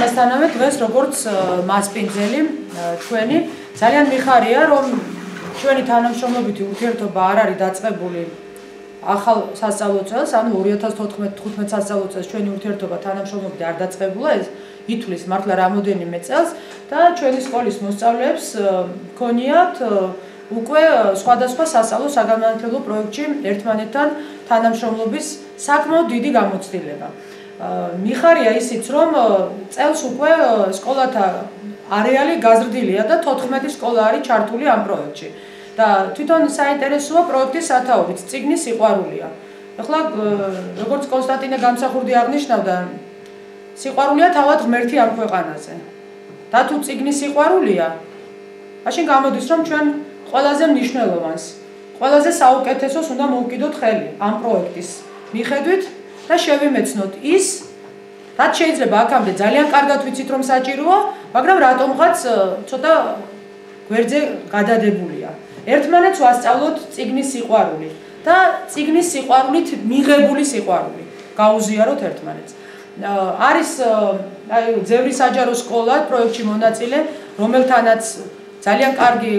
ამასთანავე დღეს როგორც მასპინძელი ჩვენი ძალიან მიხარია რომ ჩვენი თანამშრომლობითი ურთიერთობა არ არის დაწყებული ახალ სასწავლო წელს, ანუ 2014-15 სასწავლო წელს ჩვენი ურთიერთობა თანამშრომლობითი არ დაწყებულა, ეს ითვლის მართლა რამოდენიმე წელს და ჩვენი სკოლის მოსწავლეებს ქონიათ უკვე სხვადასხვა სასწავლო საგანმანათლებლო პროექტში ერთმანეთთან თანამშრომლობის საკმაოდ დიდი გამოცდილება. მიხარია ისიც რომ წელს უკვე სკოლათა არეალი გაზრდილია და 14 სკოლა არის ჩართული ამ პროექტში. და თვითონ საინტერესოა პროექტის სათაურიც, წიგნის სიყვარულია. ახლა როგორც კონსტანტინე გამსახურდი აღნიშნავდა, სიყვარულია თავად ღმერთი ამ ქვეყანაზე. და თუ წიგნის სიყვარულია, მაშინ გამოდის რომ ჩვენ ყველაზე მნიშვნელოვანს, ყველაზე საუკეთესოს უნდა მოვკიდოთ ხელი ამ პროექტის მიხედვით და შევიმეცნოთ ის, რაც შეიძლება აქამდე ძალიან კარგად ვიცით რომ საჭიროა, მაგრამ რატომღაც ცოტა გვერდზე გადადებულია. ერთმანეთს ვასწავლოთ წიგნის სიყვარული და წიგნის სიყვარულით მიღებული სიყვარული. გაუზიაროთ ერთმანეთს. არის ძევრი საჯარო სკოლა პროექტში მონაწილე, რომელთანაც ძალიან კარგი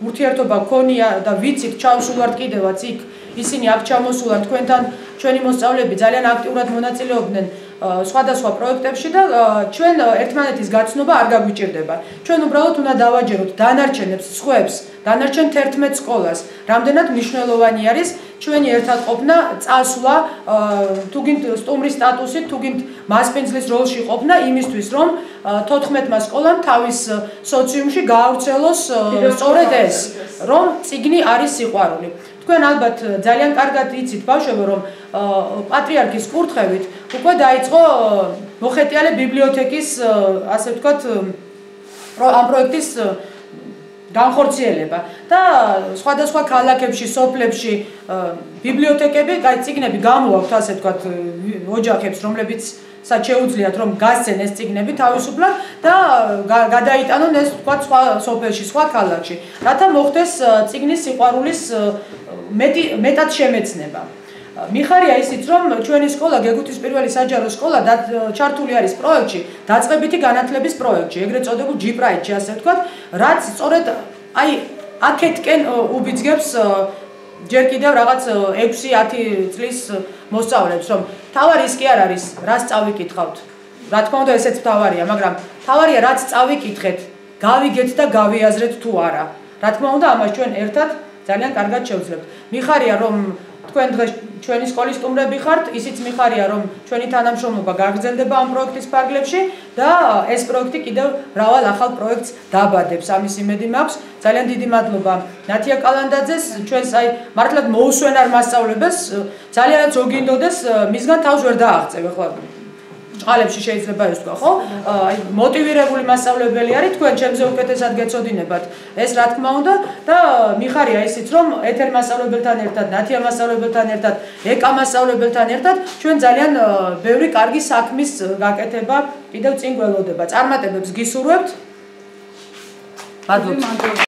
ურთიერთობა ქონია და ვიცით ჩავსულვართ კიდევაც იქ ისინი აქ ჩამოსულან თქვენთან ჩვენი მოსწავლეები ძალიან აქტიურად მონაწილეობდნენ სხვადასხვა პროექტებში და ჩვენ ერთმანეთის გაცნობა არ გაგვიჭირდება. ჩვენ უბრალოდ უნდა დავაჯეროთ დანარჩენებს, სხვებს, დანარჩენ 11 სკოლას. რამდენად მნიშვნელოვანი არის ჩვენი ერთად ყოფნა, წასვლა, თუ გინდ სტუმრის სტატუსით, თუ გინდ მასპინძლის როლში ყოფნა იმისთვის, რომ 14 სკოლამ თავის სოციუმში გაავრცელოს სწორედ ეს, რომ წიგნი არის სიყვარული. თქვენ ალბათ ძალიან კარგად იცით ბავშვებო, რომ პატრიარქის კურთხევით უკვე დაიწყო მოხეტიალე ბიბლიოთეკის, ასე ვთქვათ, ამ პროექტის განხორციელება და სხვადასხვა ქალაქებში, სოფლებში ბიბლიოთეკები, წიგნები გამოაქვთ, ასე ვთქვათ, ოჯახებს, რომლებიც შეუძლიათ რომ გასცენ ეს წიგნები თავისუფლად და გადაიტანონ ეს ვთქვათ სხვა სოფელში, სხვა ქალაქში, რათა მოხდეს წიგნის სიყვარულის მეტად შემეცნება. მიხარია ისიც რომ ჩვენი სკოლა გეგუთის პირველი საჯარო სკოლა ჩართული არის პროექტში, დაწყებითი განათლების პროექტში, ეგრეთ წოდებულ G-Pride-ში, ასე ვთქვათ, რაც სწორედ აი აქეთკენ უბიძგებს ჯერ კიდევ რაღაც 6-10 წლის მოსწავლეებს, რომ თავარი ის კი არ არის, რაც წავიკითხავთ. რა თქმა უნდა, ესეც თავარია, მაგრამ თავარია რაც წავიკითხეთ, გავიგეთ და გავიაზრეთ თუ არა. რა თქმა უნდა, ამას ჩვენ ერთად ძალიან კარგად შევძლებთ. მიხარია რომ თქვენ დღეს ჩვენი სკოლის სტუმრები ხართ, ისიც მიხარია რომ ჩვენი თანამშრომლობა გაგრძელდება ამ პროექტის ფარგლებში და ეს პროექტი კიდევ მრავალ ახალ პროექტს დაბადებს. ამის იმედი მაქვს. ძალიან დიდი მადლობა ნათია კალანდაძეს, ჩვენს აი მართლაც მოუსვენარ მასწავლებელს, ძალიანაც მოგინდოდეს, მისგან თავს ვერ დააღწევ ახლა. წყალებში შეიძლება ეს თქვა, ხო? აი მოტივირებული მასწავლებელი არის, თქვენ ჩემზე უკეთესად გეცოდინებათ. ეს რა თქმა უნდა და მიხარია ისიც რომ ეთერ მასწავლებელთან ერთად, ნათია მასწავლებელთან ერთად, ეკა მასწავლებელთან ერთად ჩვენ ძალიან ბევრი კარგი საქმის გაკეთება კიდევ წინ გველოდება. წარმატებებს გისურვებთ. მადლობა.